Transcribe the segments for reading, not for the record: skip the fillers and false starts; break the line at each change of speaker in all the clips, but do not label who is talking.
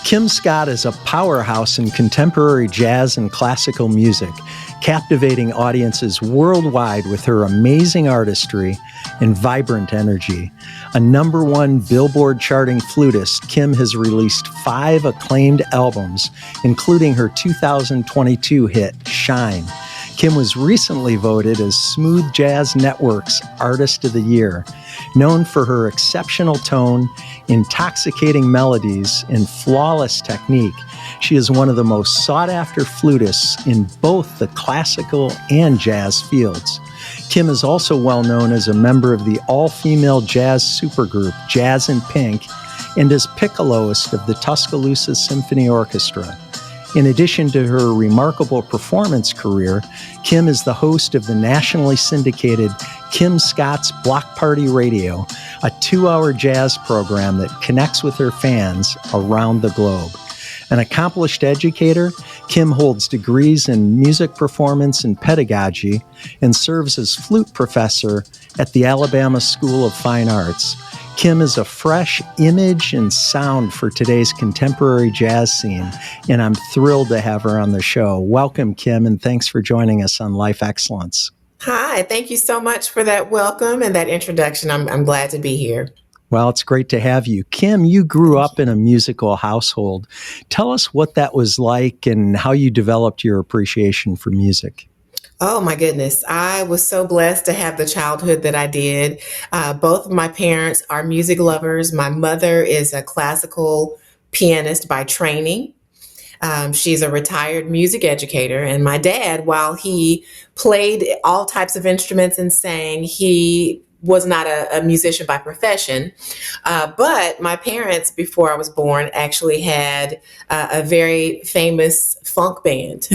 Kim Scott is a powerhouse in contemporary jazz and classical music, captivating audiences worldwide with her amazing artistry and vibrant energy. A #1 Billboard-charting flutist, Kim has released 5 acclaimed albums, including her 2022 hit, Shine. Kim was recently voted as Smooth Jazz Network's Artist of the Year. Known for her exceptional tone, intoxicating melodies, and flawless technique, she is one of the most sought-after flutists in both the classical and jazz fields. Kim is also well known as a member of the all-female jazz supergroup Jazz in Pink and as piccoloist of the Tuscaloosa Symphony Orchestra. In addition to her remarkable performance career, Kim is the host of the nationally syndicated Kim Scott's Block Party Radio, a 2-hour jazz program that connects with her fans around the globe. An accomplished educator, Kim holds degrees in music performance and pedagogy and serves as flute professor at the Alabama School of Fine Arts. Kim is a fresh image and sound for today's contemporary jazz scene, and I'm thrilled to have her on the show. Welcome, Kim, and thanks for joining us on Life Excellence.
Hi, thank you so much for that welcome and that introduction. I'm glad to be here.
Well, it's great to have you. Kim, you grew up in a musical household. Tell us what that was like and how you developed your appreciation for music.
Oh my goodness. I was so blessed to have the childhood that I did. Both of my parents are music lovers. My mother is a classical pianist by training. She's a retired music educator. And my dad, while he played all types of instruments and sang, he was not a musician by profession. But my parents, before I was born, actually had a very famous funk band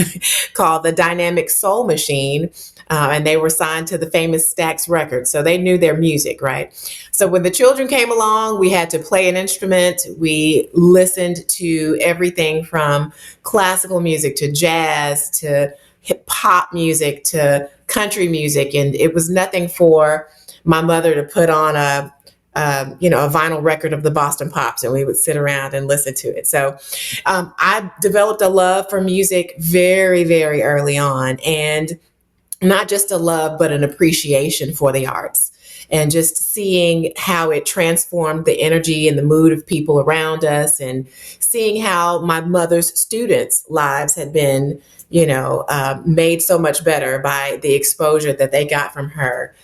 called the Dynamic Soul Machine. And they were signed to the famous Stax Records. So they knew their music, right? So when the children came along, we had to play an instrument. We listened to everything from classical music to jazz to hip hop music to country music. And it was nothing for my mother to put on a vinyl record of the Boston Pops, and we would sit around and listen to it. So I developed a love for music very, very early on, and not just a love, but an appreciation for the arts, and just seeing how it transformed the energy and the mood of people around us, and seeing how my mother's students' lives had been, made so much better by the exposure that they got from her.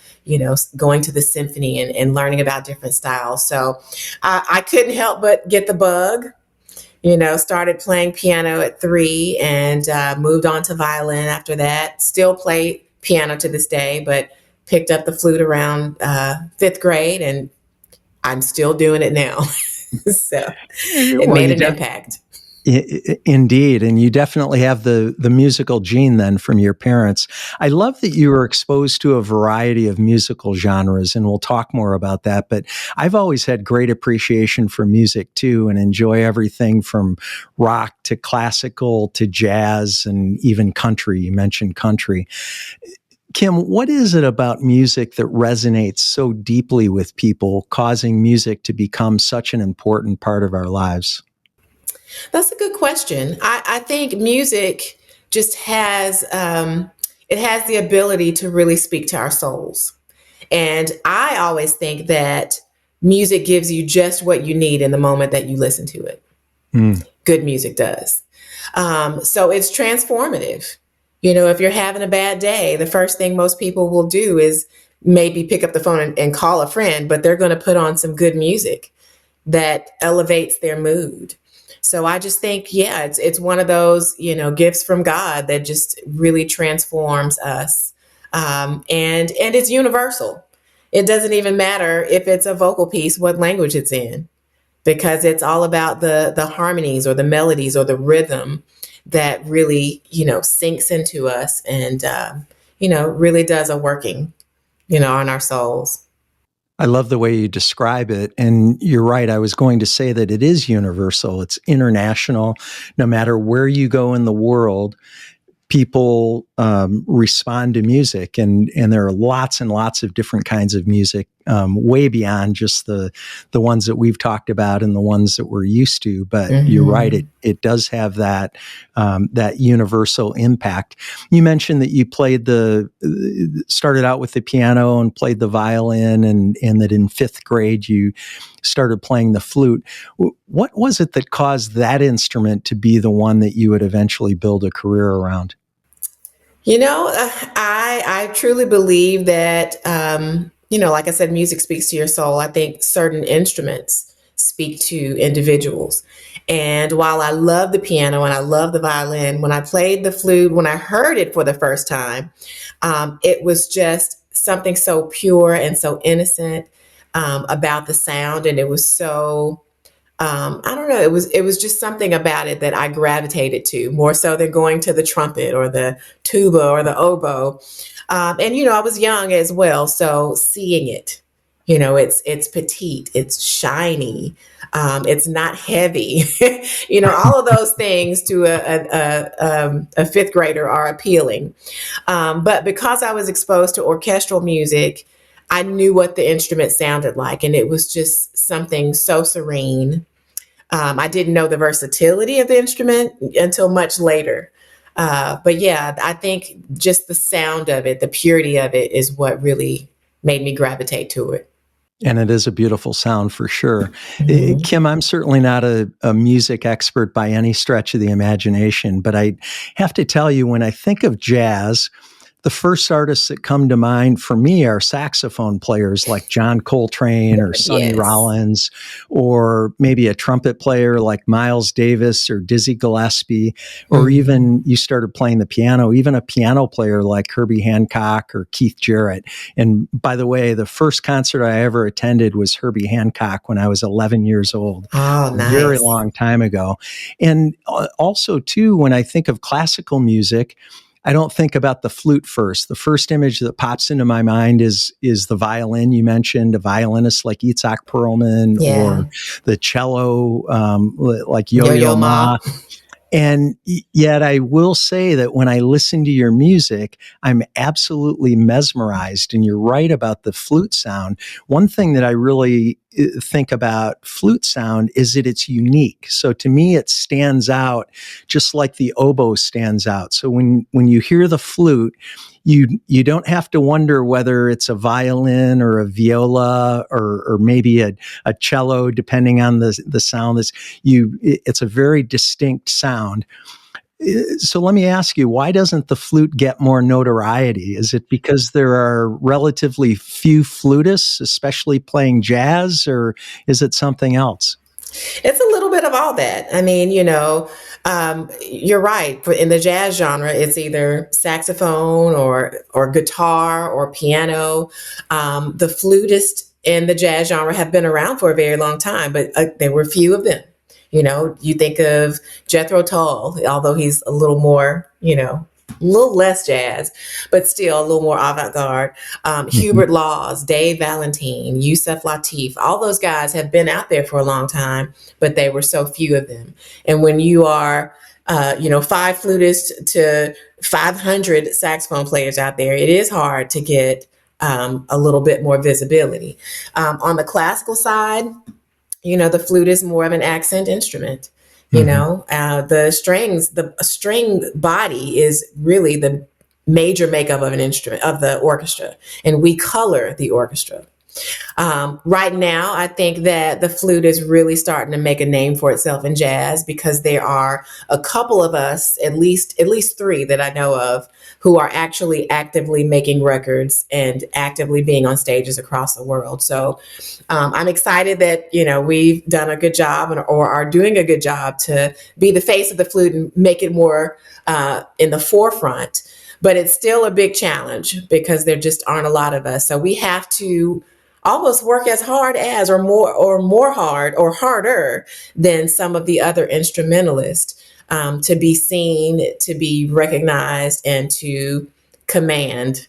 Going to the symphony and learning about different styles. So I couldn't help but get the bug, started playing piano at 3 and moved on to violin after that. Still play piano to this day, but picked up the flute around 5th grade, and I'm still doing it now. So it made an impact.
Indeed. And you definitely have the musical gene then from your parents. I love that you were exposed to a variety of musical genres, and we'll talk more about that. But I've always had great appreciation for music too, and enjoy everything from rock to classical to jazz and even country. You mentioned country. Kim, what is it about music that resonates so deeply with people, causing music to become such an important part of our lives?
That's a good question. I think music just has, it has the ability to really speak to our souls. And I always think that music gives you just what you need in the moment that you listen to it. Good music does. So it's transformative. If you're having a bad day, the first thing most people will do is maybe pick up the phone and call a friend, but they're going to put on some good music that elevates their mood. So I just think, it's one of those, gifts from God that just really transforms us. And it's universal. It doesn't even matter if it's a vocal piece, what language it's in, because it's all about the harmonies or the melodies or the rhythm that really, sinks into us and, really does a working, on our souls.
I love the way you describe it. And you're right. I was going to say that it is universal. It's international. No matter where you go in the world, people respond to music. And there are lots and lots of different kinds of music way beyond just the ones that we've talked about and the ones that we're used to. But you're right; it does have that that universal impact. You mentioned that you started out with the piano and played the violin, and that in fifth grade you started playing the flute. What was it that caused that instrument to be the one that you would eventually build a career around?
I truly believe that, like I said, music speaks to your soul. I think certain instruments speak to individuals. And while I love the piano and I love the violin, when I played the flute, when I heard it for the first time, it was just something so pure and so innocent about the sound. And it was so I don't know. It was just something about it that I gravitated to more so than going to the trumpet or the tuba or the oboe. And I was young as well, so seeing it, it's petite, it's shiny, it's not heavy. All of those things to a fifth grader are appealing. But because I was exposed to orchestral music, I knew what the instrument sounded like, and it was just something so serene. I didn't know the versatility of the instrument until much later. But yeah, I think just the sound of it, the purity of it is what really made me gravitate to it.
And it is a beautiful sound for sure. Kim, I'm certainly not a music expert by any stretch of the imagination, but I have to tell you, when I think of jazz, the first artists that come to mind for me are saxophone players like John Coltrane or Sonny Rollins, or maybe a trumpet player like Miles Davis or Dizzy Gillespie, or even you started playing the piano, even a piano player like Herbie Hancock or Keith Jarrett. And by the way, the first concert I ever attended was Herbie Hancock when I was 11 years old.
Oh, nice.
A very long time ago. And also, too, when I think of classical music, I don't think about the flute first. The first image that pops into my mind is the violin. You mentioned a violinist like Itzhak Perlman, or the cello like Yo-Yo Ma. And yet I will say that when I listen to your music, I'm absolutely mesmerized. And you're right about the flute sound. One thing that I really think about flute sound is that it's unique. So to me, it stands out just like the oboe stands out. So when you hear the flute, you don't have to wonder whether it's a violin or a viola or maybe a cello, depending on the sound. It's a very distinct sound. So let me ask you, why doesn't the flute get more notoriety? Is it because there are relatively few flutists, especially playing jazz, or is it something else?
It's a little bit of all that. I mean, you're right. In the jazz genre, it's either saxophone or guitar or piano. The flutists in the jazz genre have been around for a very long time, but there were few of them. You think of Jethro Tull, although he's a little more, a little less jazz, but still a little more avant-garde. Hubert Laws, Dave Valentine, Yusef Lateef, all those guys have been out there for a long time, but they were so few of them. And when you are, 5 flutists to 500 saxophone players out there, it is hard to get a little bit more visibility. On the classical side, the flute is more of an accent instrument. The string body is really the major makeup of an instrument, of the orchestra, and we color the orchestra. Right now, I think that the flute is really starting to make a name for itself in jazz, because there are a couple of us, at least 3 that I know of, who are actually actively making records and actively being on stages across the world. So I'm excited that, we've done a good job or are doing a good job to be the face of the flute and make it more in the forefront. But it's still a big challenge because there just aren't a lot of us. So we have to almost work as hard as or more hard or harder than some of the other instrumentalists to be seen, to be recognized, and to command,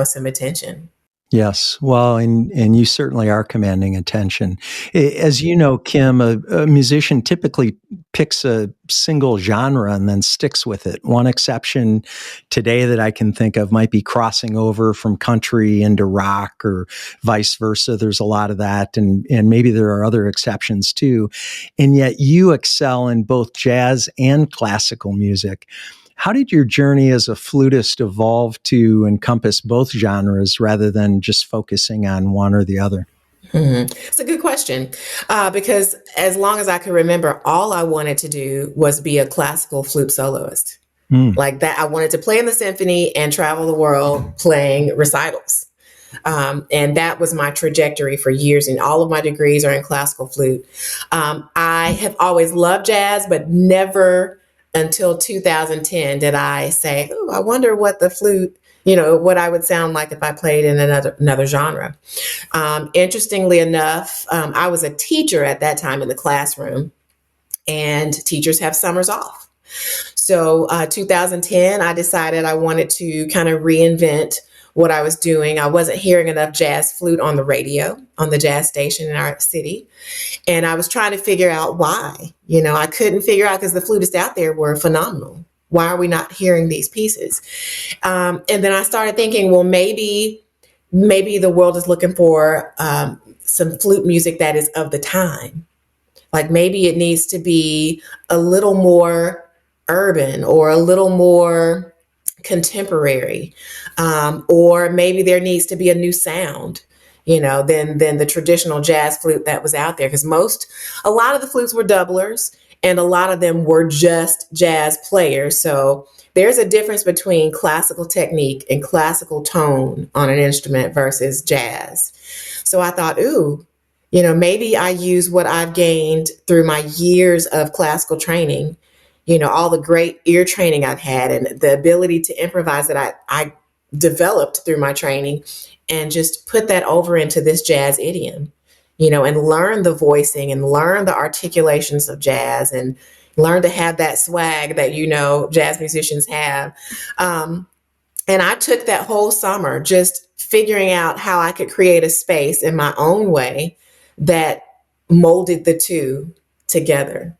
some attention.
Yes. Well, and you certainly are commanding attention. As you know, Kim, a musician typically picks a single genre and then sticks with it. One exception today that I can think of might be crossing over from country into rock or vice versa. There's a lot of that, and maybe there are other exceptions too. And yet you excel in both jazz and classical music. How did your journey as a flutist evolve to encompass both genres rather than just focusing on one or the other?
It's a good question because as long as I can remember, all I wanted to do was be a classical flute soloist.
Mm.
Like that, I wanted to play in the symphony and travel the world playing recitals. And that was my trajectory for years. And all of my degrees are in classical flute. I have always loved jazz, but never until 2010 did I say, oh, I wonder what the flute, what I would sound like if I played in another genre. Interestingly enough, I was a teacher at that time in the classroom, and teachers have summers off. So 2010, I decided I wanted to kind of reinvent what I was doing. I wasn't hearing enough jazz flute on the radio, on the jazz station in our city. And I was trying to figure out why. I couldn't figure out because the flutists out there were phenomenal. Why are we not hearing these pieces? And then I started thinking, well, maybe the world is looking for some flute music that is of the time. Like maybe it needs to be a little more urban or a little more contemporary, or maybe there needs to be a new sound, than the traditional jazz flute that was out there. Because a lot of the flutes were doublers, and a lot of them were just jazz players. So there's a difference between classical technique and classical tone on an instrument versus jazz. So I thought, ooh, maybe I use what I've gained through my years of classical training, all the great ear training I've had and the ability to improvise that I developed through my training, and just put that over into this jazz idiom, and learn the voicing and learn the articulations of jazz and learn to have that swag that, jazz musicians have. And I took that whole summer just figuring out how I could create a space in my own way that molded the two together.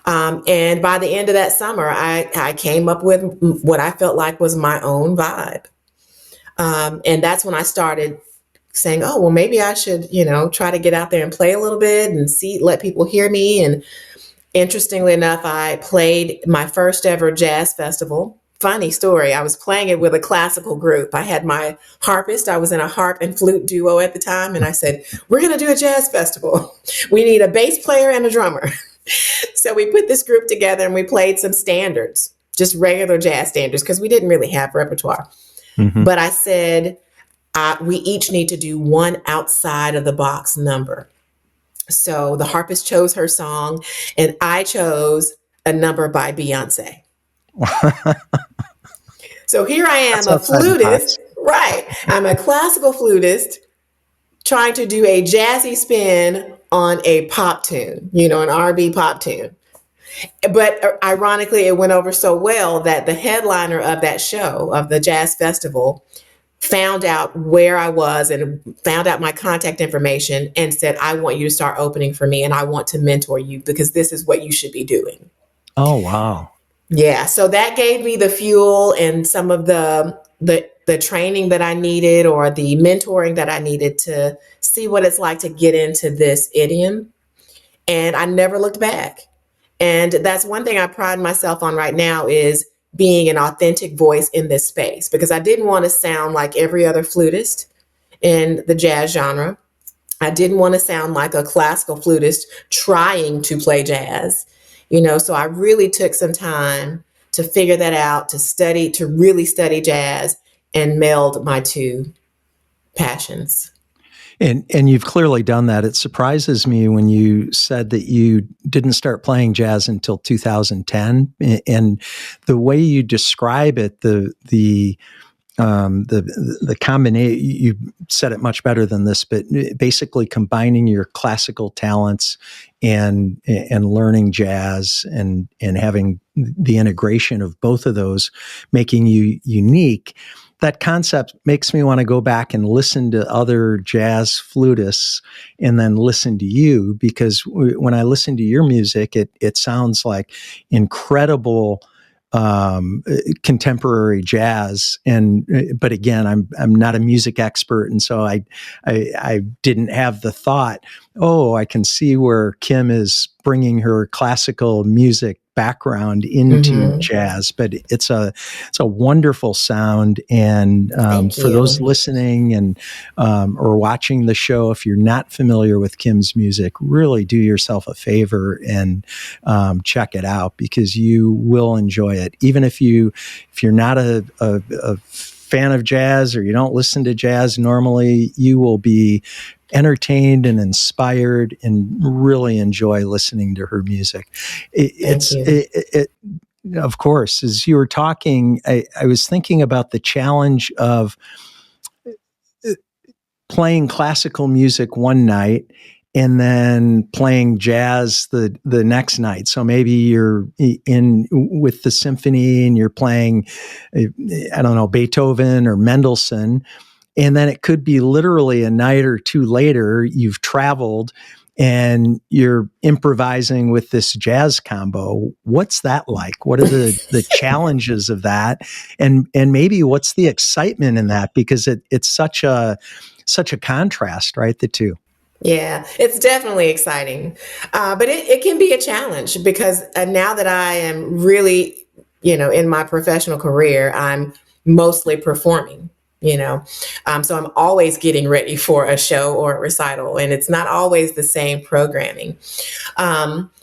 And by the end of that summer, I came up with what I felt like was my own vibe. And that's when I started saying, oh, well, maybe I should, try to get out there and play a little bit and let people hear me. And interestingly enough, I played my first ever jazz festival. Funny story. I was playing it with a classical group. I had my harpist. I was in a harp and flute duo at the time. And I said, we're going to do a jazz festival. We need a bass player and a drummer. So we put this group together and we played some standards, just regular jazz standards, because we didn't really have repertoire. Mm-hmm. But I said, we each need to do one outside of the box number. So the harpist chose her song, and I chose a number by Beyonce. So here I am, a flutist, right? I'm a classical flutist trying to do a jazzy spin on a pop tune, an R&B pop tune. But ironically, it went over so well that the headliner of that show, of the jazz festival, found out where I was and found out my contact information and said, I want you to start opening for me and I want to mentor you because this is what you should be doing.
Oh, wow.
Yeah. So that gave me the fuel and some of the training that I needed, or the mentoring that I needed, to see what it's like to get into this idiom. And I never looked back. And that's one thing I pride myself on right now, is being an authentic voice in this space, because I didn't want to sound like every other flutist in the jazz genre. I didn't want to sound like a classical flutist trying to play jazz, so I really took some time to figure that out, to really study jazz and meld my two passions.
And you've clearly done that. It surprises me when you said that you didn't start playing jazz until 2010, and the way you describe it, the combination, you said it much better than this, but basically combining your classical talents and learning jazz and having the integration of both of those, making you unique. that concept makes me want to go back and listen to other jazz flutists and then listen to you, because when I listen to your music, it sounds like incredible contemporary jazz. But again, I'm not a music expert, and so I didn't have the thought, oh, I can see where Kim is bringing her classical music background into jazz. But it's a wonderful sound, and
Thank
for
you.
those listening and or watching the show, if you're not familiar with Kim's music, really do yourself a favor and check it out, because you will enjoy it. Even if you're not a fan of jazz, or you don't listen to jazz normally, you will be entertained and inspired and really enjoy listening to her music. Of course, as you were talking, I was thinking about the challenge of playing classical music one night and then playing jazz the next night. So maybe you're in with the symphony and you're playing, I don't know, Beethoven or Mendelssohn. And then it could be literally a night or two later, you've traveled and you're improvising with this jazz combo. What's that like? What are the challenges of that? And maybe what's the excitement in that? Because it's such a contrast, right? The two.
Yeah, it's definitely exciting. But it can be a challenge, because now that I am really, in my professional career, I'm mostly performing. So I'm always getting ready for a show or a recital, and it's not always the same programming.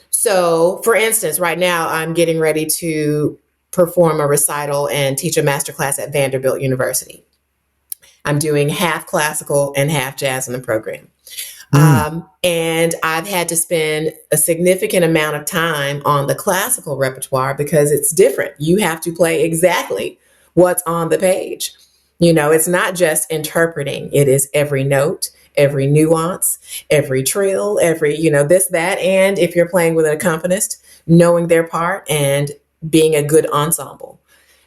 So for instance, right now I'm getting ready to perform a recital and teach a masterclass at Vanderbilt University. I'm doing half classical and half jazz in the program. And I've had to spend a significant amount of time on the classical repertoire because it's different. You have to play exactly what's on the page. It's not just interpreting. It is every note, every nuance, every trill, every, this, that. And if you're playing with an accompanist, knowing their part and being a good ensemble,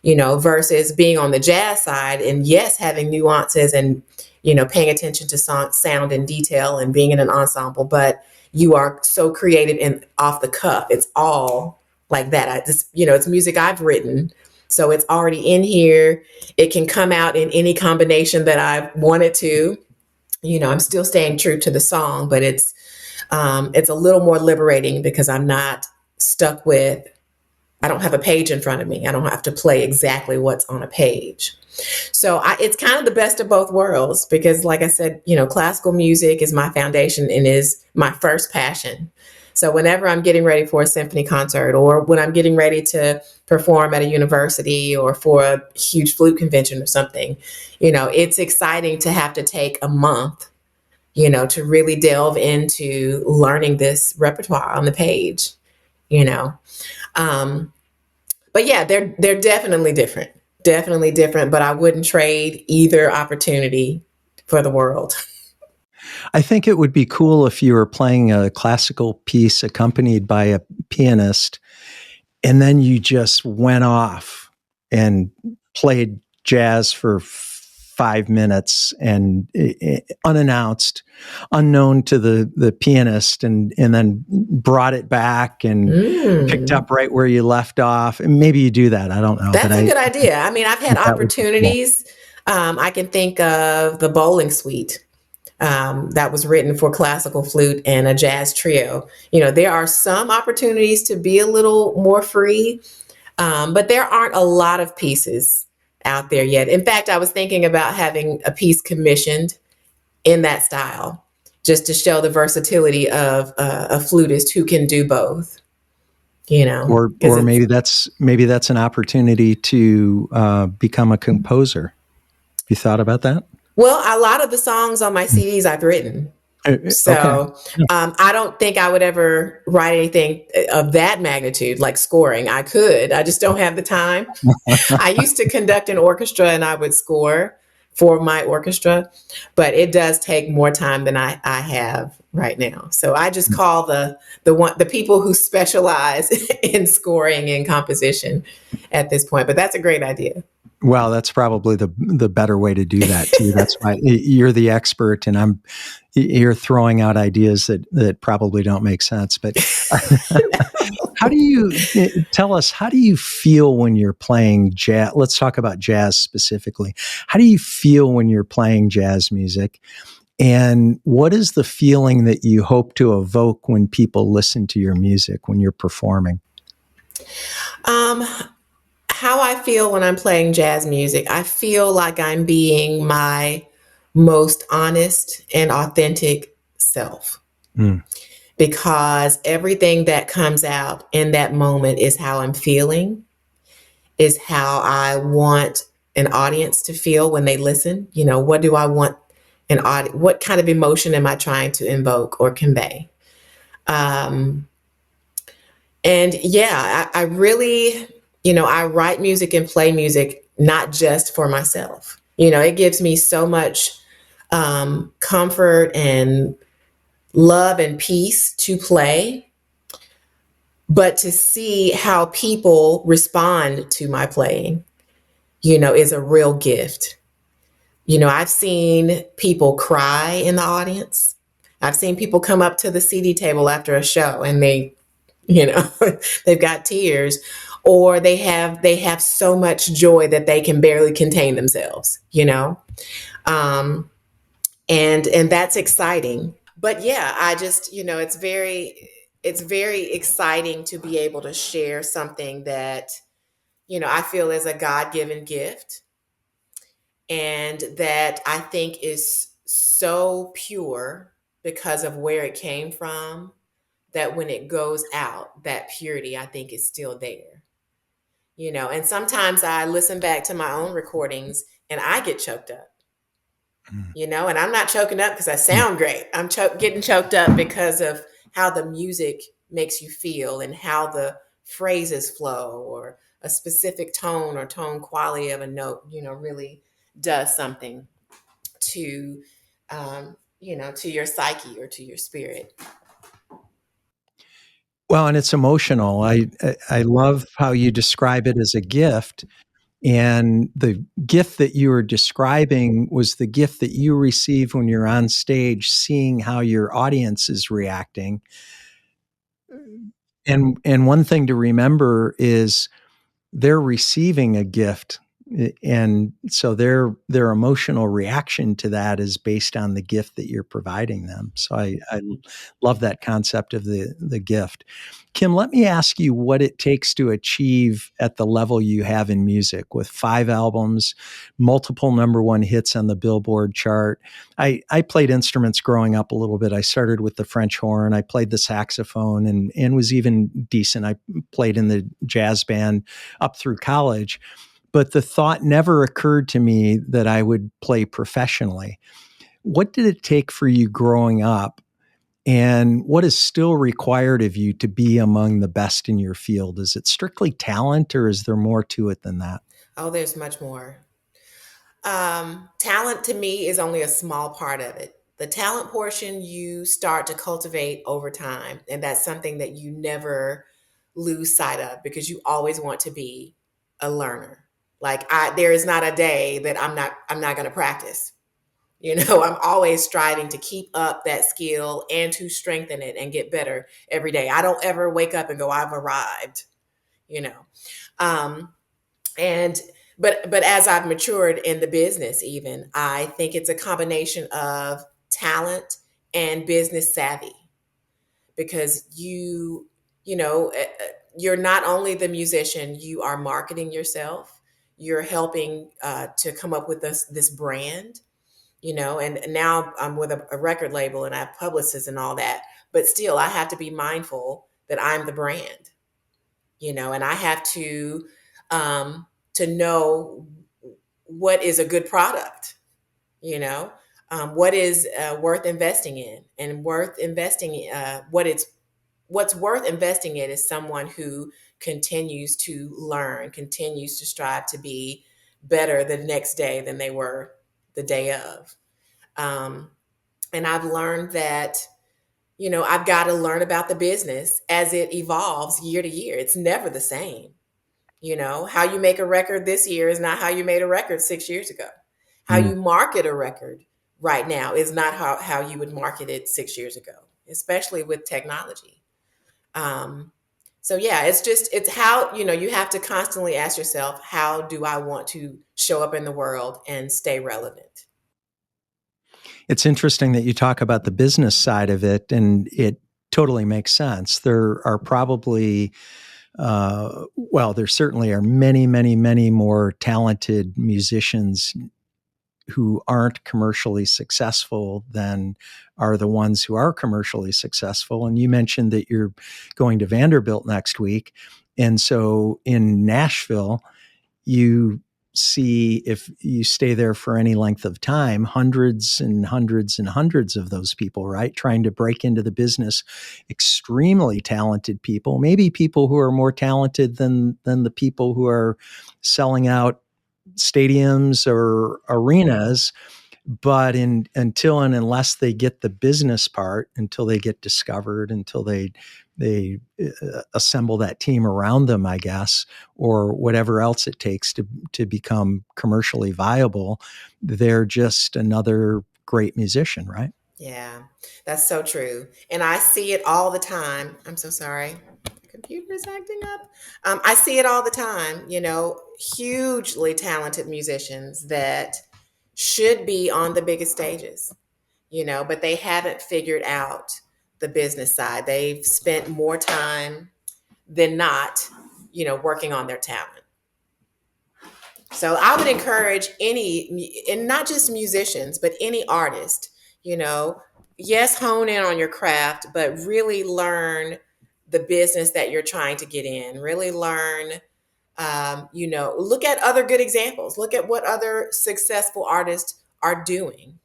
versus being on the jazz side and yes, having nuances and, paying attention to sound and detail and being in an ensemble, but you are so creative and off the cuff. It's all like that. It's music I've written. So it's already in here. It can come out in any combination that I want it to. I'm still staying true to the song, but it's a little more liberating because I'm not stuck with, I don't have a page in front of me. I don't have to play exactly what's on a page. So it's kind of the best of both worlds because, like I said, classical music is my foundation and is my first passion. So whenever I'm getting ready for a symphony concert or when I'm getting ready to perform at a university or for a huge flute convention or something, it's exciting to have to take a month, to really delve into learning this repertoire on the page, But yeah, they're definitely different, but I wouldn't trade either opportunity for the world.
I think it would be cool if you were playing a classical piece accompanied by a pianist, and then you just went off and played jazz for 5 minutes and unannounced, unknown to the pianist, and then brought it back and picked up right where you left off. And maybe you do that. I don't know.
That's a good idea. I mean, I've had opportunities. I can think of the Bowling Suite. That was written for classical flute and a jazz trio. There are some opportunities to be a little more free, but there aren't a lot of pieces out there yet. In fact, I was thinking about having a piece commissioned in that style, just to show the versatility of a flutist who can do both.
Or maybe that's an opportunity to become a composer. Have you thought about that?
Well, a lot of the songs on my CDs I've written. So I don't think I would ever write anything of that magnitude, like scoring. I could, I just don't have the time. I used to conduct an orchestra and I would score for my orchestra, but it does take more time than I have right now. So I just call the people who specialize in scoring and composition at this point, but that's a great idea.
Well, that's probably the better way to do that too. That's why you're the expert, and you're throwing out ideas that probably don't make sense. But how do you tell us? How do you feel when you're playing jazz? Let's talk about jazz specifically. How do you feel when you're playing jazz music? And what is the feeling that you hope to evoke when people listen to your music when you're performing?
Um, how I feel when I'm playing jazz music, I feel like I'm being my most honest and authentic self,
Mm.
because everything that comes out in that moment is how I'm feeling, is how I want an audience to feel when they listen. What do I want what kind of emotion am I trying to invoke or convey? Um, and yeah, I really, I write music and play music not just for myself. It gives me so much comfort and love and peace to play, but to see how people respond to my playing, is a real gift. I've seen people cry in the audience. I've seen people come up to the CD table after a show and you know, they've got tears, or they have so much joy that they can barely contain themselves. Um, and that's exciting. But yeah, I just, it's very exciting to be able to share something that, I feel is a God-given gift, and that I think is so pure because of where it came from, that when it goes out, that purity, I think, is still there. And sometimes I listen back to my own recordings and I get choked up,
Mm.
and I'm not choking up because I sound great. I'm getting choked up because of how the music makes you feel and how the phrases flow, or a specific tone or tone quality of a note, really does something to, to your psyche or to your spirit.
Well, and it's emotional. I love how you describe it as a gift. And the gift that you were describing was the gift that you receive when you're on stage, seeing how your audience is reacting. And one thing to remember is they're receiving a gift, and so their emotional reaction to that is based on the gift that you're providing them. So I love that concept of the gift. Kim, let me ask you what it takes to achieve at the level you have in music, with 5 albums, multiple number one hits on the Billboard chart. I played instruments growing up a little bit. I started with the French horn. I played the saxophone, and was even decent. I played in the jazz band up through college. But the thought never occurred to me that I would play professionally. What did it take for you growing up? And what is still required of you to be among the best in your field? Is it strictly talent, or is there more to it than that?
Oh, there's much more. Talent to me is only a small part of it. The talent portion you start to cultivate over time, and that's something that you never lose sight of, because you always want to be a learner. Like, there is not a day that I'm not going to practice. I'm always striving to keep up that skill and to strengthen it and get better every day. I don't ever wake up and go, I've arrived, you know. Um, and but as I've matured in the business, even, I think it's a combination of talent and business savvy, because you know you're not only the musician, you are marketing yourself. You're helping to come up with this brand, and now I'm with a record label and I have publicists and all that, but still I have to be mindful that I'm the brand, and I have to know what is a good product, you know, what is worth investing in, and worth investing what's worth investing in is someone who continues to learn, continues to strive to be better the next day than they were the day of. Um, and I've learned that, I've got to learn about the business as it evolves year to year. It's never the same. How you make a record this year is not how you made a record 6 years ago. How
Mm.
you market a record right now is not how you would market it 6 years ago, especially with technology. Um, so yeah, it's how, you have to constantly ask yourself, how do I want to show up in the world and stay relevant?
It's interesting that you talk about the business side of it, and it totally makes sense. There are probably, well, there certainly are many, many, many more talented musicians who aren't commercially successful than are the ones who are commercially successful. And you mentioned that you're going to Vanderbilt next week. And so in Nashville, you see, if you stay there for any length of time, hundreds and hundreds and hundreds of those people, right? Trying to break into the business, extremely talented people, maybe people who are more talented than the people who are selling out stadiums or arenas. But until and unless they get the business part, until they get discovered, until they assemble that team around them, I guess, or whatever else it takes to become commercially viable, they're just another great musician, right?
Yeah, that's so true. And I see it all the time. I'm so sorry. The computer is acting up. I see it all the time, hugely talented musicians that should be on the biggest stages, but they haven't figured out the business side. They've spent more time than not, working on their talent. So I would encourage any, and not just musicians, but any artist, you know, yes, hone in on your craft, but really learn the business that you're trying to get in. Really learn, look at other good examples. Look at what other successful artists are doing,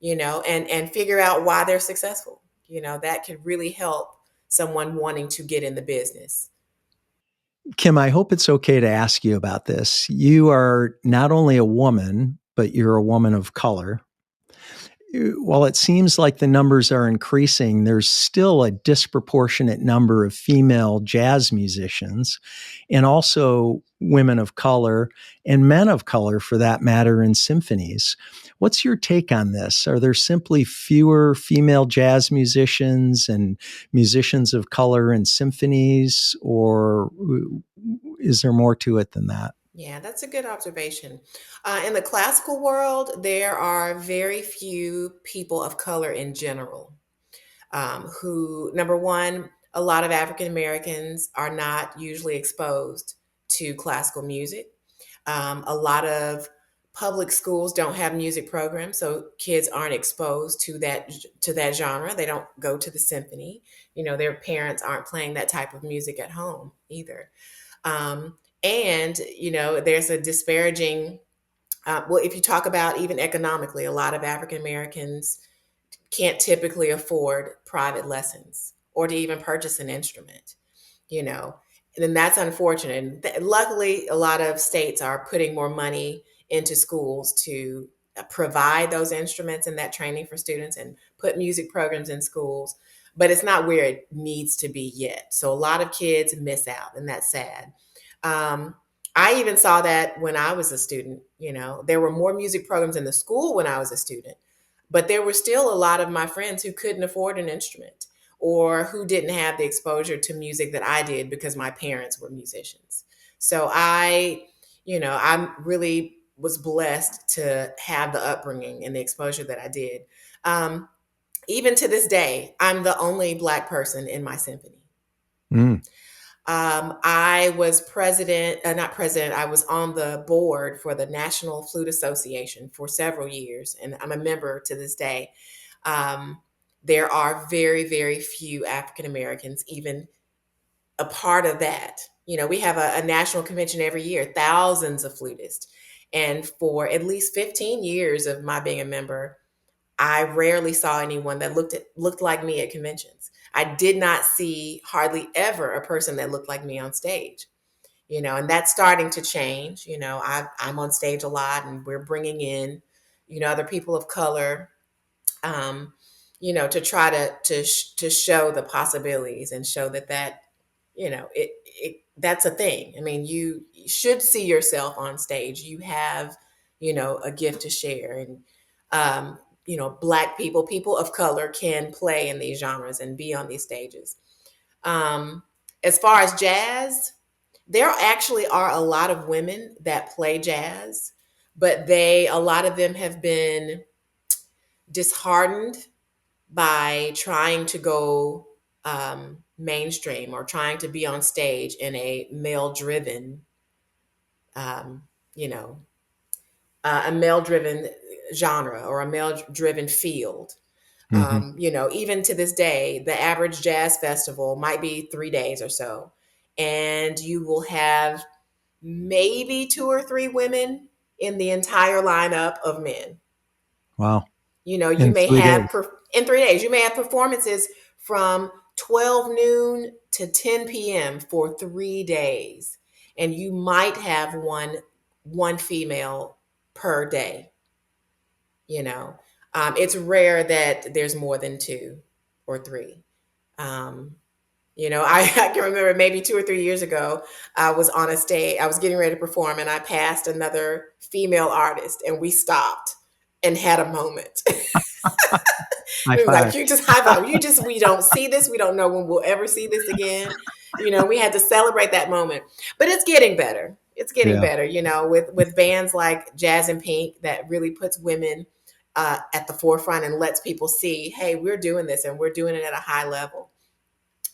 and figure out why they're successful. That could really help someone wanting to get in the business.
Kim, I hope it's okay to ask you about this. You are not only a woman, but you're a woman of color. While it seems like the numbers are increasing, there's still a disproportionate number of female jazz musicians and also women of color and men of color, for that matter, in symphonies. What's your take on this? Are there simply fewer female jazz musicians and musicians of color in symphonies, or is there more to it than that?
Yeah, that's a good observation. In the classical world, there are very few people of color in general who, number one, a lot of African Americans are not usually exposed to classical music. A lot of public schools don't have music programs, so kids aren't exposed to that genre. They don't go to the symphony. Their parents aren't playing that type of music at home either. And there's a disparaging. Well, if you talk about even economically, a lot of African Americans can't typically afford private lessons or to even purchase an instrument, you know, and then that's unfortunate. And luckily, a lot of states are putting more money into schools to provide those instruments and that training for students and put music programs in schools, but it's not where it needs to be yet. So a lot of kids miss out, and that's sad. Um, I even saw that when I was a student. There were more music programs in the school when I was a student, but there were still a lot of my friends who couldn't afford an instrument or who didn't have the exposure to music that I did because my parents were musicians. So I really was blessed to have the upbringing and the exposure that I did. Um, Even to this day, I'm the only Black person in my symphony.
Mm.
I was not president, I was on the board for the National Flute Association for several years, and I'm a member to this day. Um, there are very, very few African Americans even a part of that. We have a national convention every year, thousands of flutists. And for at least 15 years of my being a member, I rarely saw anyone that looked like me at conventions. I did not see hardly ever a person that looked like me on stage. And that's starting to change. I'm on stage a lot, and we're bringing in, other people of color, um, to try to show the possibilities and show that it that's a thing. I mean, you should see yourself on stage. You have, a gift to share. And, Black people, people of color can play in these genres and be on these stages. Um, as far as jazz, there actually are a lot of women that play jazz, but a lot of them have been disheartened by trying to go mainstream or trying to be on stage in a male driven, um, you know, a male driven genre or a male driven field.
Hmm.
Even to this day, the average jazz festival might be 3 days or so, and you will have maybe two or three women in the entire lineup of men.
Wow.
You
In
may
3 days.
have in 3 days, you may have performances from 12 noon to 10 p.m. for 3 days, and you might have one female per day. You know, it's rare that there's more than two or three. Um, I can remember maybe 2 or 3 years ago, I was on a stage, I was getting ready to perform, and I passed another female artist, and we stopped and had a moment.
High
We were like,
five.
you just high five. We don't see this. We don't know when we'll ever see this again. We had to celebrate that moment. But it's getting better. It's getting
Yeah.
better, with bands like Jazz and Pink that really puts women at the forefront and lets people see, hey, we're doing this and we're doing it at a high level.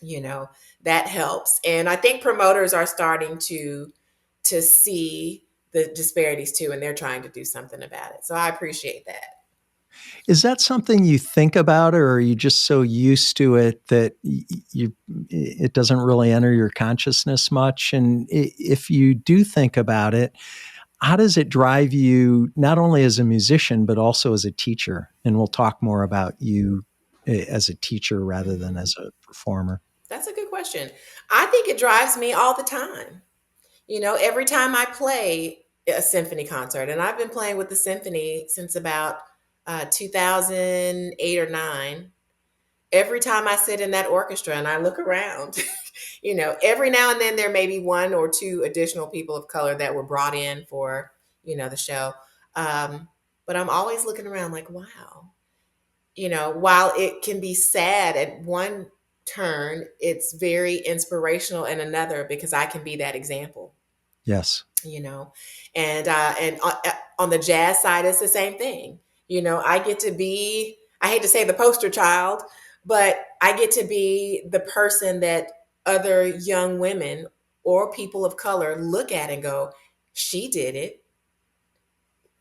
You know, that helps. And I think promoters are starting to see the disparities too, and they're trying to do something about it. So I appreciate that.
Is that something you think about, or are you just so used to it that it doesn't really enter your consciousness much? And if you do think about it, how does it drive you not only as a musician but also as a teacher? And we'll talk more about you as a teacher rather than as a performer.
That's a good question. I think it drives me all the time. Every time I play a symphony concert, and I've been playing with the symphony since about 2008 or 9. Every time I sit in that orchestra and I look around, every now and then there may be one or two additional people of color that were brought in for, the show. But I'm always looking around like, wow, while it can be sad at one turn, it's very inspirational in another because I can be that example.
Yes.
you know and on the jazz side it's the same thing. I get to be, I hate to say, the poster child, but I get to be the person that other young women or people of color look at and go, she did it,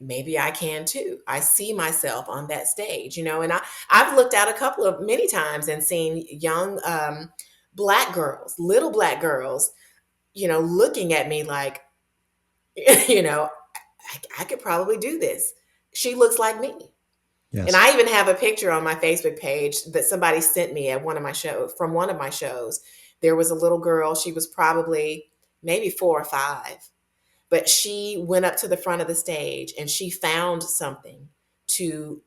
maybe I can too. I see myself on that stage, and I've looked out a couple of many times and seen young black girls, little black girls, looking at me like, you know, I could probably do this. She looks like me. And
Yes.
I even have a picture on my Facebook page that somebody sent me at one of my shows, from one of my shows. There was a little girl, she was probably maybe 4 or 5, but she went up to the front of the stage and she found something to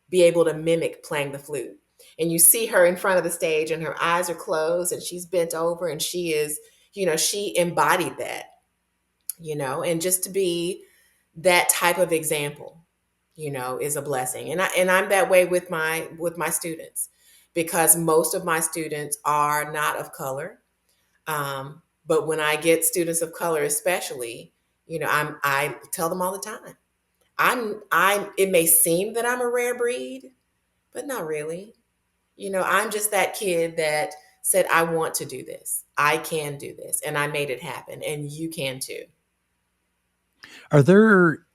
be able to mimic playing the flute. And you see her in front of the stage and her eyes are closed and she's bent over and she is, she embodied that, and just to be that type of example, is a blessing. And I'm that way with my students, because most of my students are not of color. But when I get students of color, especially, I tell them all the time, it may seem that I'm a rare breed, but not really. I'm just that kid that said, I want to do this. I can do this. And I made it happen. And you can too.
Are there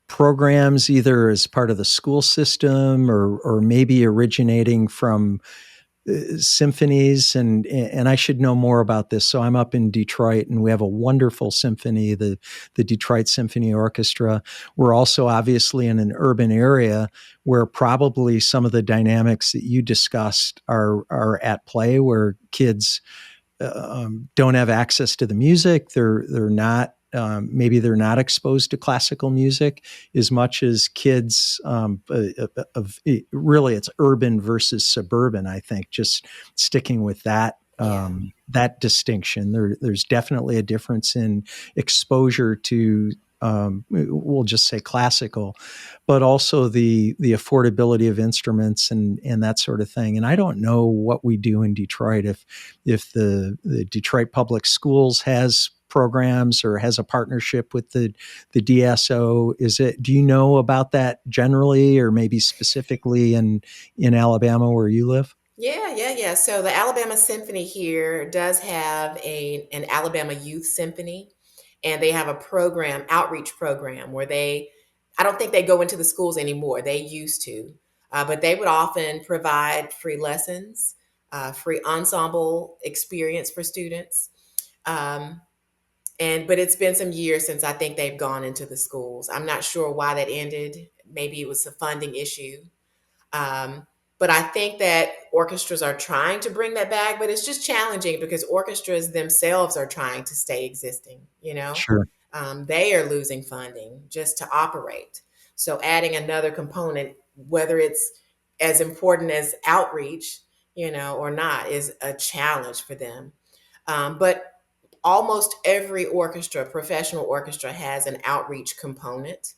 programs either as part of the school system or maybe originating from symphonies, and I should know more about this. So I'm up in Detroit, and we have a wonderful symphony, the Detroit Symphony Orchestra. We're also obviously in an urban area where probably some of the dynamics that you discussed are at play, where kids don't have access to the music. They're not. Maybe they're not exposed to classical music as much as kids really it's urban versus suburban. I think just sticking with that
Yeah.
that distinction. There's definitely a difference in exposure to, we'll just say classical, but also the affordability of instruments and that sort of thing. And I don't know what we do in Detroit, if the Detroit Public Schools has programs or has a partnership with the DSO. Do you know about that generally, or maybe specifically in Alabama where you live?
Yeah. So the Alabama Symphony here does have an Alabama Youth Symphony, and they have a program, outreach program, where I don't think they go into the schools anymore. They used to, but they would often provide free lessons, free ensemble experience for students. Um, but it's been some years since I think they've gone into the schools. I'm not sure why that ended. Maybe it was a funding issue. Um, but I think that orchestras are trying to bring that back, but it's just challenging because orchestras themselves are trying to stay existing, you know?
Sure.
They are losing funding just to operate. So adding another component, whether it's as important as outreach, or not, is a challenge for them. But almost every orchestra, professional orchestra, has an outreach component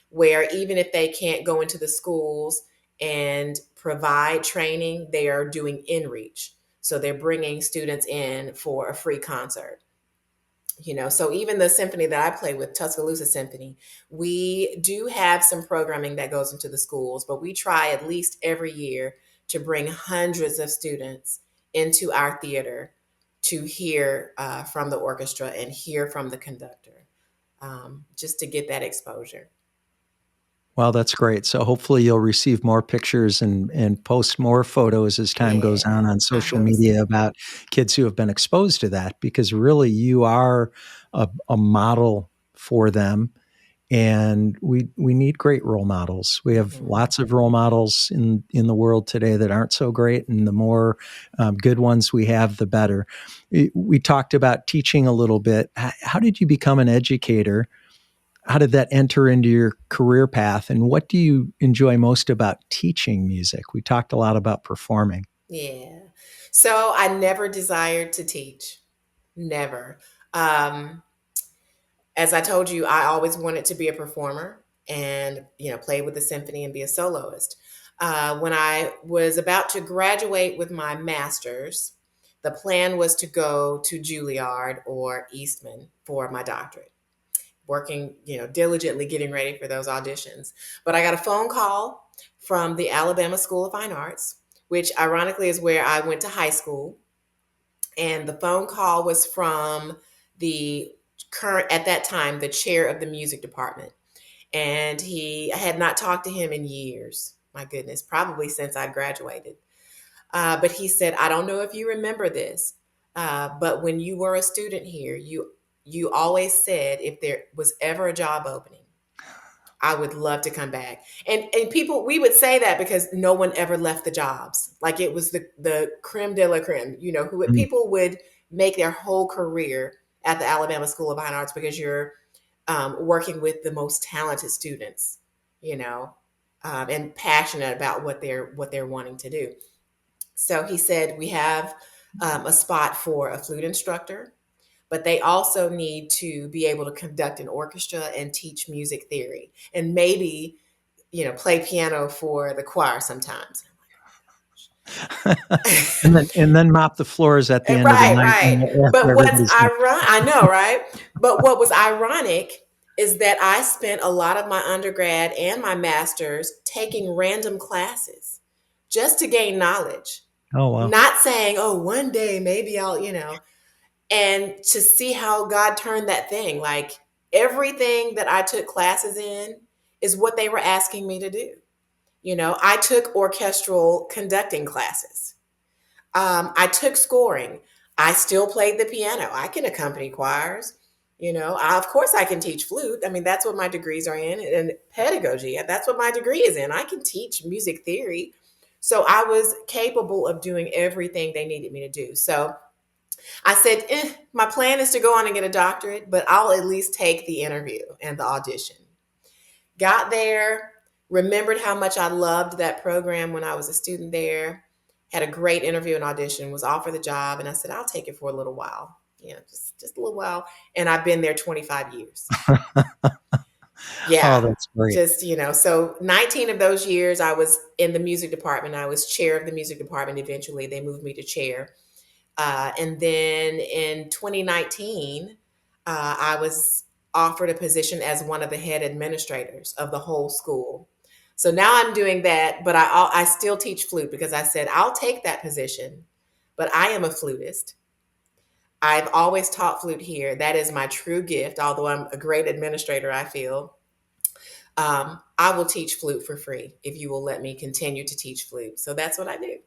where even if they can't go into the schools and provide training, they are doing in-reach. So they're bringing students in for a free concert. So even the symphony that I play with, Tuscaloosa Symphony, we do have some programming that goes into the schools, but we try at least every year to bring hundreds of students into our theater to hear from the orchestra and hear from the conductor, just to get that exposure.
Well, that's great. So hopefully you'll receive more pictures and post more photos as time goes
Yeah,
on
I
social
hope so.
media about kids who have been exposed to that, because really you are a model for them. And we need great role models. We have
Mhm.
lots of role models in the world today that aren't so great, and the more good ones we have, the better. We talked about teaching a little bit. How did you become an educator? How did that enter into your career path? And what do you enjoy most about teaching music? We talked a lot about performing.
Yeah. So I never desired to teach. Never. Um, as I told you, I always wanted to be a performer and, play with the symphony and be a soloist. When I was about to graduate with my master's, the plan was to go to Juilliard or Eastman for my doctorate, working, diligently getting ready for those auditions. But I got a phone call from the Alabama School of Fine Arts, which ironically is where I went to high school. And the phone call was from the current, at that time, the chair of the music department. And I had not talked to him in years. My goodness, probably since I graduated. But he said, I don't know if you remember this, but when you were a student here, you always said if there was ever a job opening, I would love to come back. And people, we would say that because no one ever left the jobs. Like it was the creme de la creme,
Mm.
people would make their whole career at the Alabama School of Fine Arts because you're working with the most talented students, you know, and passionate about what they're wanting to do. So he said, we have a spot for a flute instructor, but they also need to be able to conduct an orchestra and teach music theory and maybe, play piano for the choir sometimes.
And then mop the floors at the end of the
Right,
night
right.
after
But what's
everybody's done.
ironic, I know, right? But what was ironic is that I spent a lot of my undergrad and my master's taking random classes just to gain knowledge.
Oh wow.
Not saying, oh, one day maybe I'll, and to see how God turned that thing. Like everything that I took classes in is what they were asking me to do. I took orchestral conducting classes. I took scoring. I still played the piano. I can accompany choirs. Of course I can teach flute. I mean, that's what my degrees are in, and pedagogy. That's what my degree is in. I can teach music theory. So I was capable of doing everything they needed me to do. So I said, my plan is to go on and get a doctorate, but I'll at least take the interview and the audition. Got there, remembered how much I loved that program when I was a student there, had a great interview and audition, was offered the job, and I said, I'll take it for a little while, just a little while. And I've been there 25 years.
Oh,
Yeah,
that's great.
just, so 19 of those years I was in the music department. I was chair of the music department. Eventually, they moved me to chair. And then in 2019, I was offered a position as one of the head administrators of the whole school. So now I'm doing that, but I still teach flute because I said I'll take that position, but I am a flutist. I've always taught flute here. That is my true gift. Although I'm a great administrator, I feel I will teach flute for free if you will let me continue to teach flute. So that's what I do.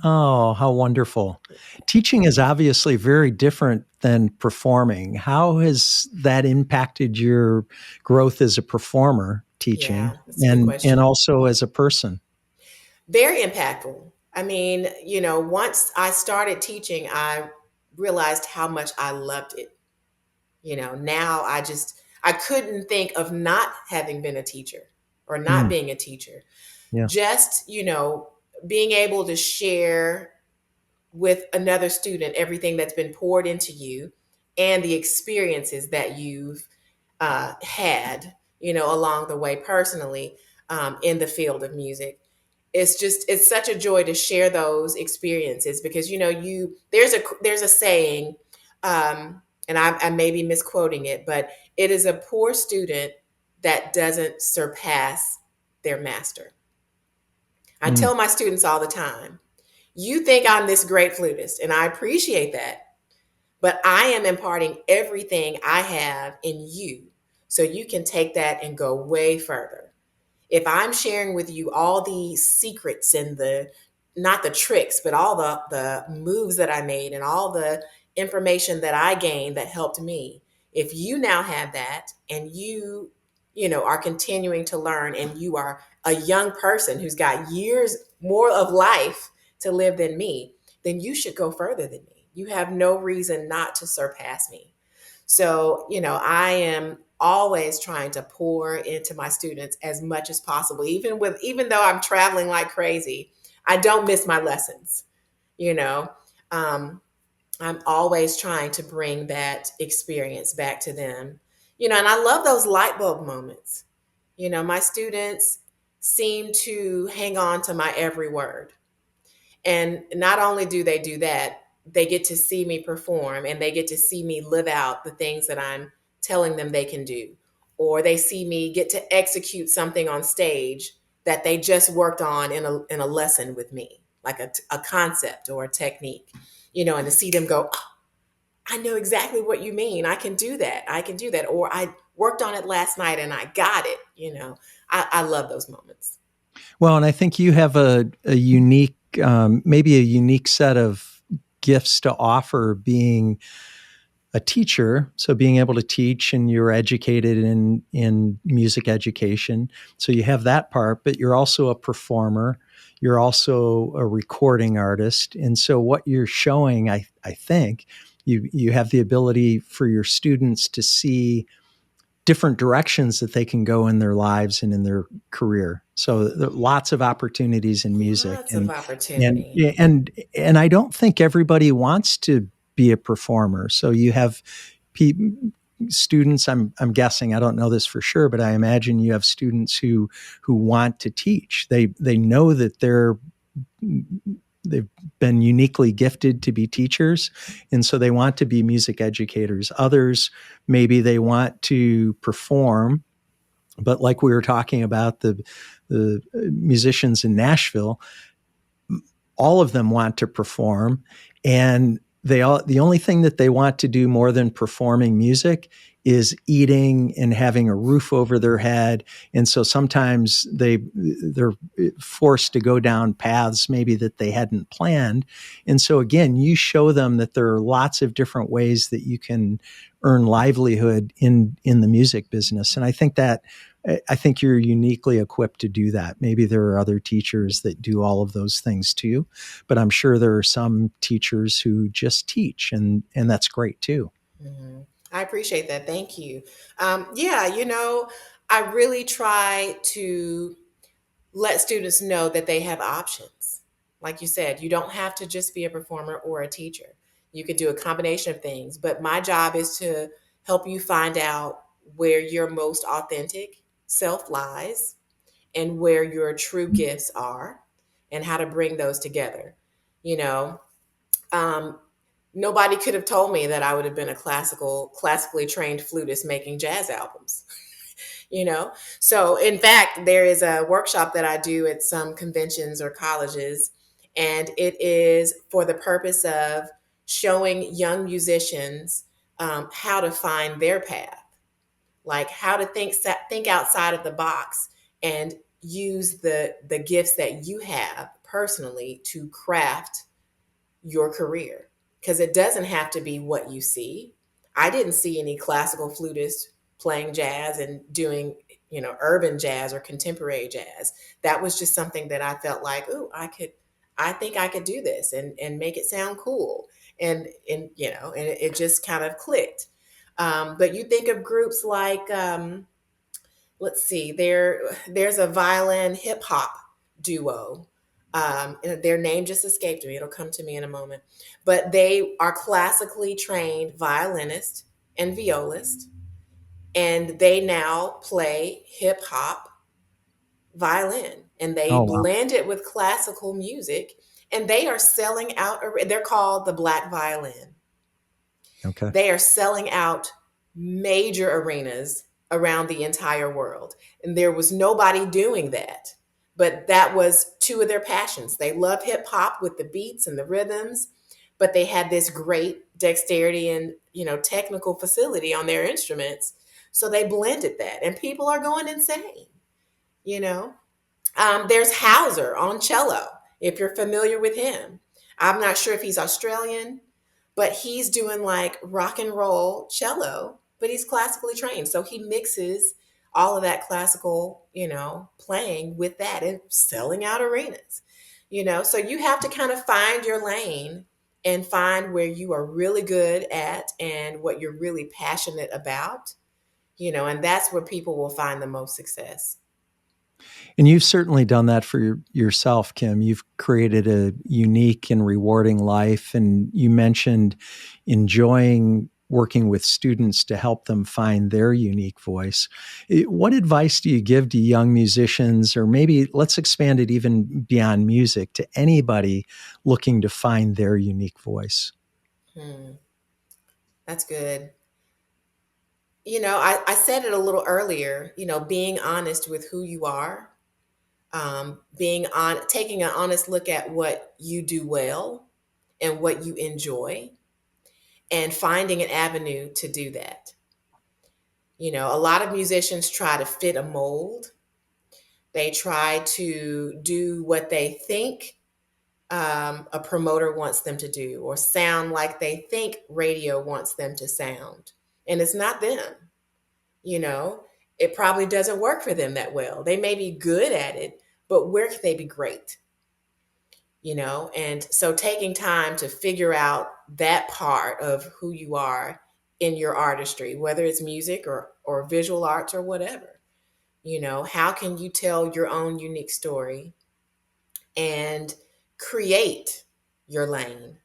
Oh, how wonderful. Teaching is obviously very different than performing. How has that impacted your growth as a performer teaching
Yeah, that's a good
and
question.
also as a person?
Very impactful. I mean, once I started teaching, I realized how much I loved it. Now I couldn't think of not having been a teacher or not
Mm,
being a teacher.
yeah.
Just, being able to share with another student everything that's been poured into you and the experiences that you've had, along the way personally, in the field of music. It's such a joy to share those experiences because there's a saying, and I may be misquoting it, but it is a poor student that doesn't surpass their master. I
Mm,
tell my students all the time, you think I'm this great flutist, and I appreciate that, but I am imparting everything I have in you so you can take that and go way further. If I'm sharing with you all the secrets and not the tricks, but all the moves that I made and all the information that I gained that helped me, if you now have that and are continuing to learn and you are a young person who's got years more of life to live than me, then you should go further than me. You have no reason not to surpass me. So, I am always trying to pour into my students as much as possible. Even though I'm traveling like crazy, I don't miss my lessons, you know. Um, I'm always trying to bring that experience back to them. And I love those light bulb moments. My students seem to hang on to my every word. And not only do they do that, they get to see me perform and they get to see me live out the things that I'm telling them they can do. Or they see me get to execute something on stage that they just worked on in a lesson with me, like a concept or a technique, and to see them go, oh, I know exactly what you mean. I can do that. I can do that. Or I worked on it last night and I got it. I love those moments.
Well, and I think you have a unique, maybe a unique set of gifts to offer being a teacher. So being able to teach, and you're educated in music education. So you have that part, but you're also a performer. You're also a recording artist. And so what you're showing, I think, you have the ability for your students to see different directions that they can go in their lives and in their career. So there are lots of opportunities in music,
Lots of
and
opportunity.
and I don't think everybody wants to be a performer. So you have pe- students. I'm guessing. I don't know this for sure, but I imagine you have students who want to teach. They know that they've been uniquely gifted to be teachers, and so they want to be music educators. Others, maybe they want to perform, but like we were talking about the musicians in Nashville, all of them want to perform, and the only thing that they want to do more than performing music is eating and having a roof over their head. And so sometimes they're forced to go down paths maybe that they hadn't planned. And so again, you show them that there are lots of different ways that you can earn livelihood in the music business. And I think you're uniquely equipped to do that. Maybe there are other teachers that do all of those things too, but I'm sure there are some teachers who just teach, and that's great too.
Mm-hmm. I appreciate that. Thank you. Yeah, I really try to let students know that they have options. Like you said, you don't have to just be a performer or a teacher. You could do a combination of things, but my job is to help you find out where your most authentic self lies and where your true gifts are and how to bring those together. You know, um, nobody could have told me that I would have been a classically trained flutist making jazz albums. So in fact, there is a workshop that I do at some conventions or colleges, and it is for the purpose of showing young musicians how to find their path, like how to think outside of the box and use the gifts that you have personally to craft your career, because it doesn't have to be what you see. I didn't see any classical flutists playing jazz and doing, urban jazz or contemporary jazz. That was just something that I felt like, ooh, I think I could do this and make it sound cool. And it just kind of clicked. But you think of groups like, let's see, there's a violin hip hop duo. And their name just escaped me. It'll come to me in a moment. But they are classically trained violinist and violist, and they now play hip hop violin, and they
Oh, wow.
blend it with classical music, and they are selling out. They're called the Black Violin.
Okay.
They are selling out major arenas around the entire world. And there was nobody doing that. But that was two of their passions. They love hip hop with the beats and the rhythms, but they had this great dexterity and, technical facility on their instruments. So they blended that, and people are going insane, you know? There's Hauser on cello, if you're familiar with him. I'm not sure if he's Australian, but he's doing like rock and roll cello, but he's classically trained. So he mixes all of that classical, playing with that and selling out arenas, So you have to kind of find your lane and find where you are really good at and what you're really passionate about, and that's where people will find the most success.
And you've certainly done that for yourself, Kim. You've created a unique and rewarding life. And you mentioned enjoying working with students to help them find their unique voice. What advice do you give to young musicians, or maybe let's expand it even beyond music, to anybody looking to find their unique voice?
That's good. I said it a little earlier, being honest with who you are, taking an honest look at what you do well and what you enjoy, and finding an avenue to do that. A lot of musicians try to fit a mold. They try to do what they think a promoter wants them to do, or sound like they think radio wants them to sound. And it's not them. you know, it probably doesn't work for them that well. They may be good at it, but where can they be great? And so taking time to figure out that part of who you are in your artistry, whether it's music or visual arts or whatever, how can you tell your own unique story and create your lane?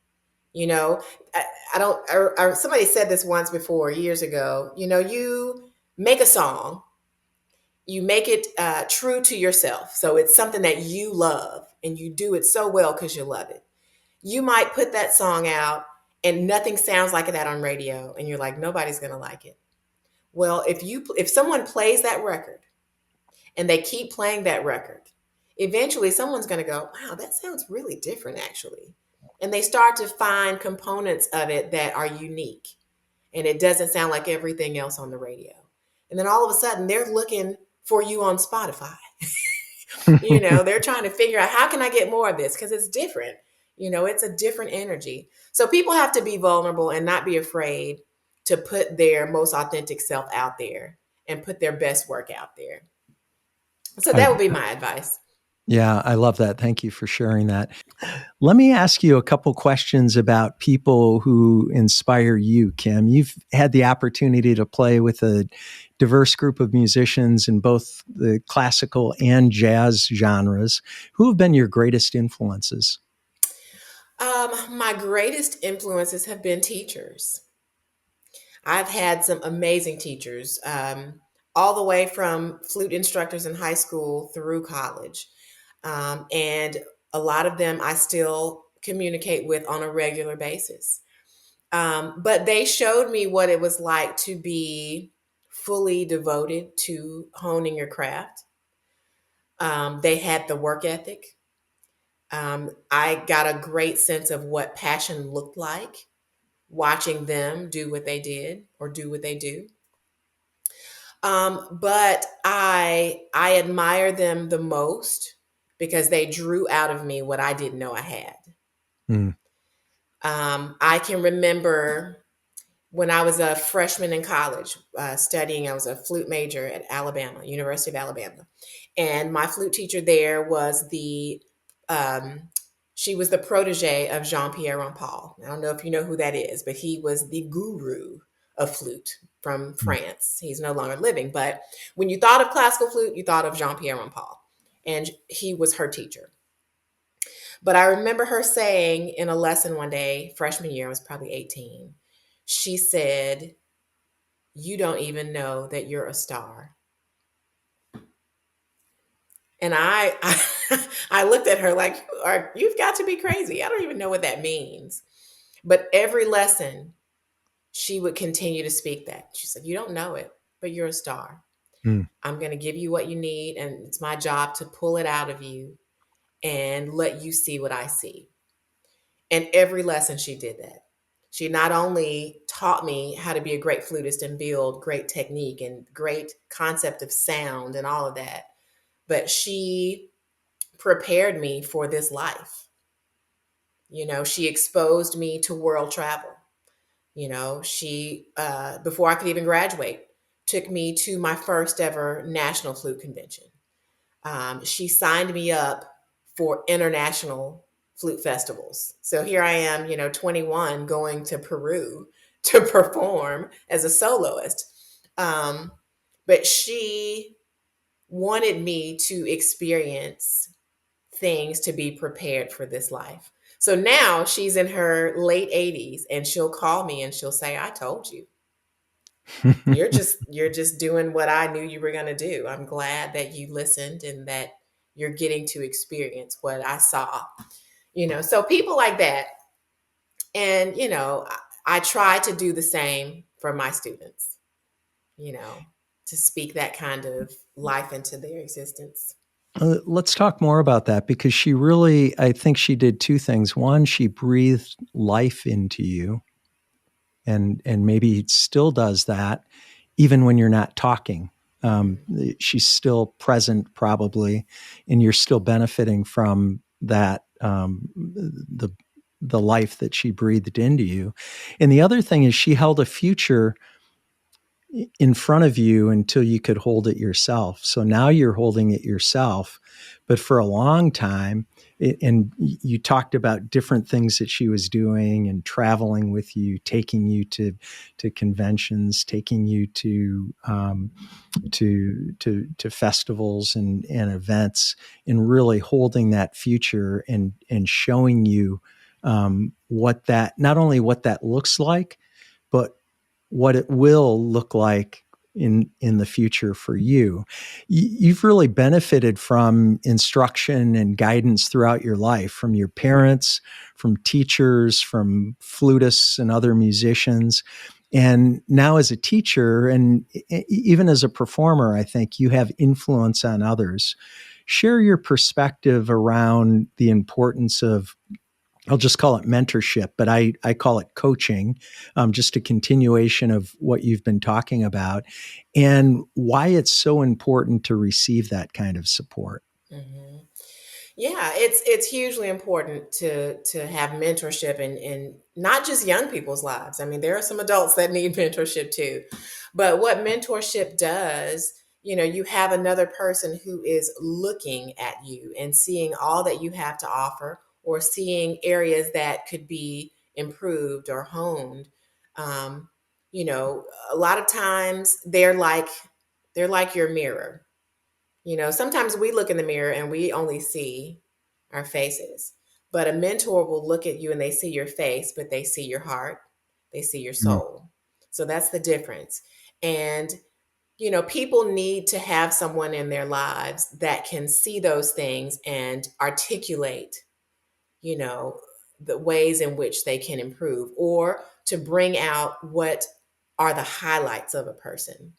You know, I don't, or somebody said this once before years ago, you make a song, you make it true to yourself. So it's something that you love and you do it so well because you love it. You might put that song out and nothing sounds like that on radio. And you're like, nobody's going to like it. Well, if someone plays that record and they keep playing that record, eventually someone's going to go, wow, that sounds really different actually. And they start to find components of it that are unique and it doesn't sound like everything else on the radio. And then all of a sudden they're looking for you on Spotify. They're trying to figure out, how can I get more of this? Because it's different. It's a different energy. So people have to be vulnerable and not be afraid to put their most authentic self out there and put their best work out there. So that would be my advice.
Yeah, I love that. Thank you for sharing that. Let me ask you a couple questions about people who inspire you, Kim. You've had the opportunity to play with a diverse group of musicians in both the classical and jazz genres. Who have been your greatest influences?
My greatest influences have been teachers. I've had some amazing teachers, all the way from flute instructors in high school through college. And a lot of them I still communicate with on a regular basis. But they showed me what it was like to be fully devoted to honing your craft. They had the work ethic. I got a great sense of what passion looked like watching them do what they did or do what they do. But I admire them the most because they drew out of me what I didn't know I had.
Mm.
I can remember when I was a freshman in college studying. I was a flute major at Alabama, University of Alabama, and my flute teacher there was um, she was the protege of Jean-Pierre Rampal. I don't know if you know who that is, but he was the guru of flute from
Mm.
France. He's no longer living, but when you thought of classical flute, you thought of Jean-Pierre Rampal, and he was her teacher. But I remember her saying in a lesson one day, freshman year, I was probably 18, she said, "You don't even know that you're a star." And I looked at her like, you've got to be crazy. I don't even know what that means. But every lesson, she would continue to speak that. She said, "You don't know it, but you're a star.
Mm.
I'm going to give you what you need, and it's my job to pull it out of you and let you see what I see." And every lesson she did that. She not only taught me how to be a great flutist and build great technique and great concept of sound and all of that, but she prepared me for this life. She exposed me to world travel. She, before I could even graduate, took me to my first ever national flute convention. She signed me up for international flute festivals. So here I am, 21, going to Peru to perform as a soloist. Um, but she wanted me to experience things to be prepared for this life. So now she's in her late 80s and she'll call me and she'll say, "I told you. You're just doing what I knew you were going to do. I'm glad that you listened and that you're getting to experience what I saw." So people like that. And I try to do the same for my students, you know, to speak that kind of life into their existence.
Let's talk more about that because she really, I think she did two things. One, she breathed life into you, and maybe still does that even when you're not talking. She's still present probably, and you're still benefiting from that, the life that she breathed into you. And the other thing is she held a future in front of you until you could hold it yourself. So now you're holding it yourself. But for a long time, and you talked about different things that she was doing and traveling with you, taking you to conventions, taking you to festivals and events, and really holding that future and showing you what that, not only what that looks like, but what it will look like in the future for you. You've really benefited from instruction and guidance throughout your life, from your parents, from teachers, from flutists and other musicians. And now as a teacher and even as a performer, I think you have influence on others. Share your perspective around the importance of, I'll just call it mentorship, but I call it coaching, just a continuation of what you've been talking about, and why it's so important to receive that kind of support.
Hmm. Yeah, it's hugely important to have mentorship in not just young people's lives. I mean, there are some adults that need mentorship too. But what mentorship does, you have another person who is looking at you and seeing all that you have to offer, or seeing areas that could be improved or honed. Um, a lot of times they're like your mirror. Sometimes we look in the mirror and we only see our faces. But a mentor will look at you and they see your face, but they see your heart, they see your
Mm.
soul. So that's the difference. And people need to have someone in their lives that can see those things and articulate, you know, the ways in which they can improve, or to bring out what are the highlights of a person,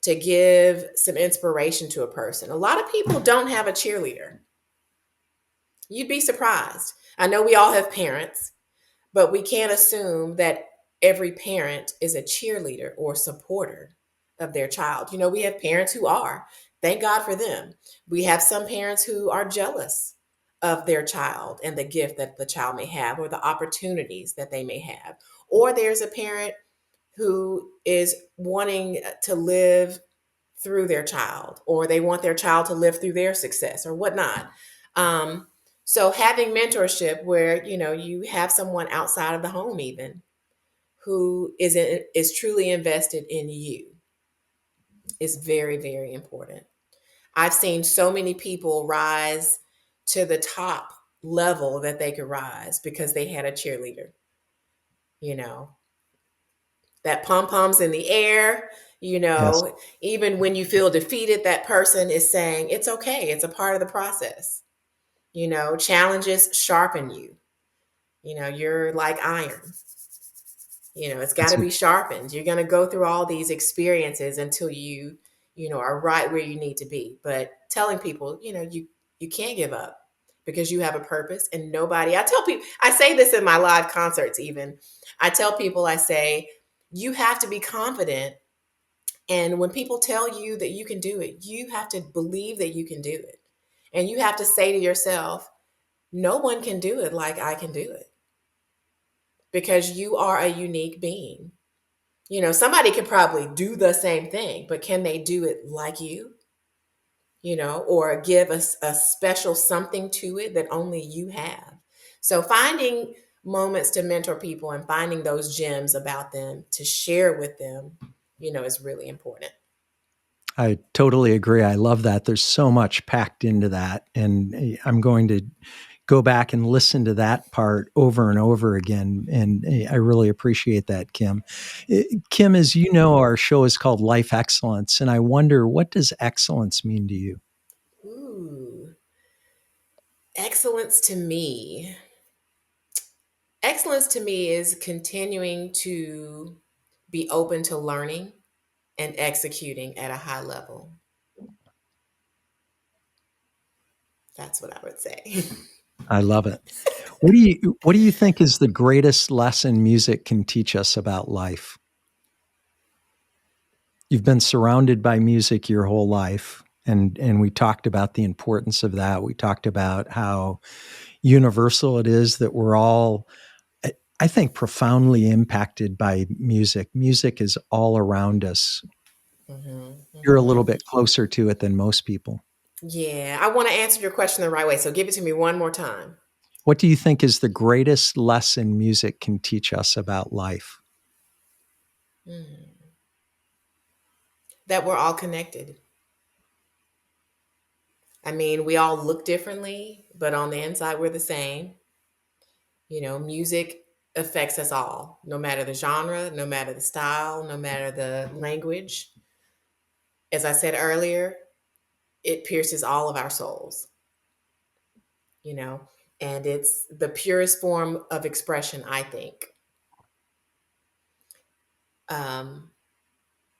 to give some inspiration to a person. A lot of people don't have a cheerleader. You'd be surprised. I know we all have parents, but we can't assume that every parent is a cheerleader or supporter of their child. We have parents who are. Thank God for them. We have some parents who are jealous of their child and the gift that the child may have or the opportunities that they may have. Or there's a parent who is wanting to live through their child, or they want their child to live through their success or whatnot. Um, so having mentorship where you have someone outside of the home even who is truly invested in you is very, very important. I've seen so many people rise to the top level that they could rise because they had a cheerleader. You know, that pom poms in the air.
Yes.
Even when you feel defeated, that person is saying it's okay. It's a part of the process. Challenges sharpen you. You're like iron. It's got
That's
to be sharpened. You're going to go through all these experiences until are right where you need to be. But telling people, you can't give up because you have a purpose, and I tell people, I say this in my live concerts even. I tell people, I say, you have to be confident. And when people tell you that you can do it, you have to believe that you can do it. And you have to say to yourself, no one can do it like I can do it, because you are a unique being. Somebody could probably do the same thing, but can they do it like you? Or give us a special something to it that only you have. So finding moments to mentor people and finding those gems about them to share with them, is really important.
I totally agree. I love that. There's so much packed into that. And I'm going to go back and listen to that part over and over again. And I really appreciate that, Kim. Kim, as you know, our show is called Life Excellence. And I wonder, what does excellence mean to you?
Ooh, excellence to me. Excellence to me is continuing to be open to learning and executing at a high level. That's what I would say.
I love it. What do you think is the greatest lesson music can teach us about life? You've been surrounded by music your whole life, and we talked about the importance of that. We talked about how universal it is, that we're all, I think, profoundly impacted by music. Music is all around us.
Mm-hmm,
You're a
mm-hmm.
little bit closer to it than most people.
Yeah, I want to answer your question the right way. So give it to me one more time.
What do you think is the greatest lesson music can teach us about life?
Mm. That we're all connected. I mean, we all look differently, but on the inside, we're the same. Music affects us all, no matter the genre, no matter the style, no matter the language. As I said earlier, it pierces all of our souls, you know, and it's the purest form of expression, I think. Um,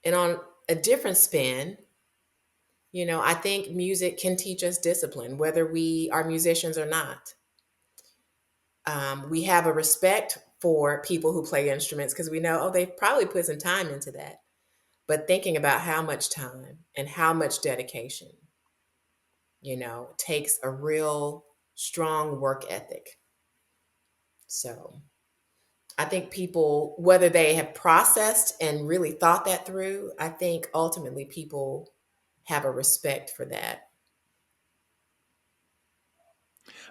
and on a different spin, I think music can teach us discipline, whether we are musicians or not. We have a respect for people who play instruments because we know, oh, they probably put some time into that. But thinking about how much time and how much dedication, takes a real strong work ethic. So I think people, whether they have processed and really thought that through, I think ultimately people have a respect for that.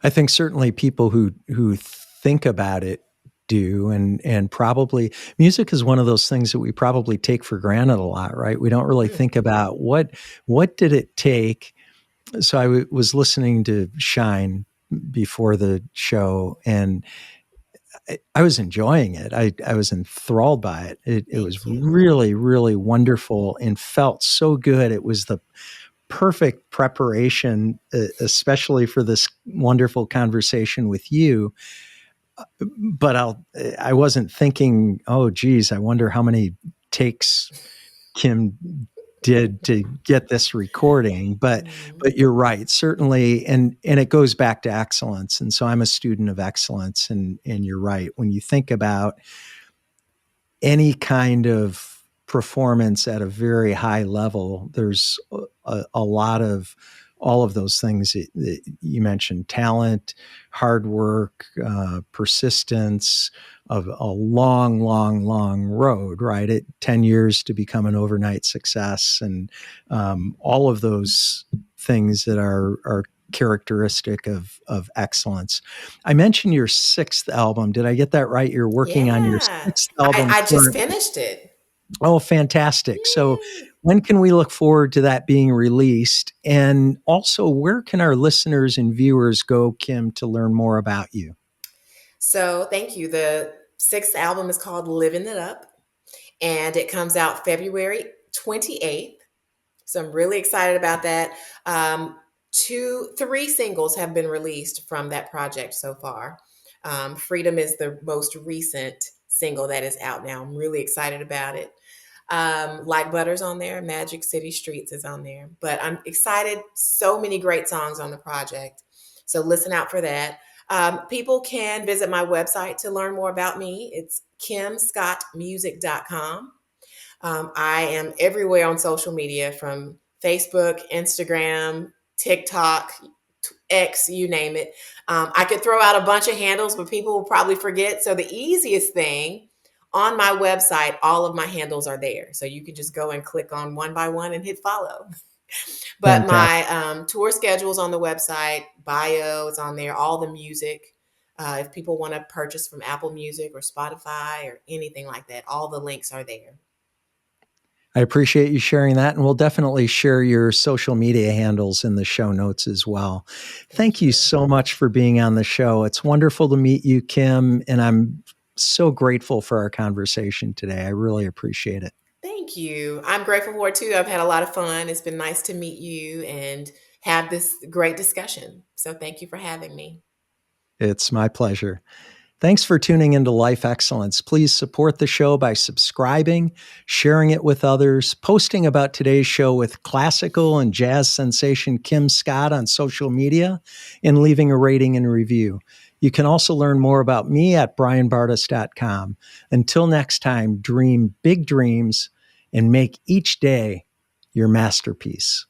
I think certainly people who think about it do, and probably music is one of those things that we probably take for granted a lot, right? We don't really think
Mm-hmm.
about what did it take. So I was listening to Shine before the show, and I was enjoying it. I was enthralled by it. It was
Thank you.
really, really wonderful and felt so good. It was the perfect preparation, especially for this wonderful conversation with you. But I wasn't thinking, oh, geez, I wonder how many takes Kim did to get this recording. But you're right, certainly, and it goes back to excellence. And so I'm a student of excellence, and you're right. When you think about any kind of performance at a very high level, there's a lot of all of those things that you mentioned: talent, hard work, persistence, of a long, long, long road, right? 10 years to become an overnight success, and all of those things that are characteristic of excellence. I mentioned your sixth album. Did I get that right? You're working on your
Yeah.
sixth album.
I just finished it.
Oh, fantastic. So
Yay.
when can we look forward to that being released? And also, where can our listeners and viewers go, Kim, to learn more about you?
So thank you. The sixth album is called Living It Up, and it comes out February 28th. So I'm really excited about that. 3 singles have been released from that project so far. Freedom is the most recent single that is out now. I'm really excited about it. Like Butter's on there, Magic City Streets is on there. But I'm excited. So many great songs on the project. So listen out for that. People can visit my website to learn more about me. It's kimscottmusic.com. I am everywhere on social media, from Facebook, Instagram, TikTok, X, you name it. I could throw out a bunch of handles, but people will probably forget. So the easiest thing, on my website, all of my handles are there. So you can just go and click on one by one and hit follow. But
Fantastic.
my tour schedule's on the website, bio is on there, all the music. If people want to purchase from Apple Music or Spotify or anything like that, all the links are there.
I appreciate you sharing that, and we'll definitely share your social media handles in the show notes as well. Thank you so much for being on the show. It's wonderful to meet you, Kim, and I'm so grateful for our conversation today. I really appreciate it.
Thank you. I'm grateful for it too. I've had a lot of fun. It's been nice to meet you and have this great discussion. So thank you for having me.
It's my pleasure. Thanks for tuning into Life Excellence. Please support the show by subscribing, sharing it with others, posting about today's show with classical and jazz sensation Kim Scott on social media, and leaving a rating and review. You can also learn more about me at brianbartes.com. Until next time, dream big dreams and make each day your masterpiece.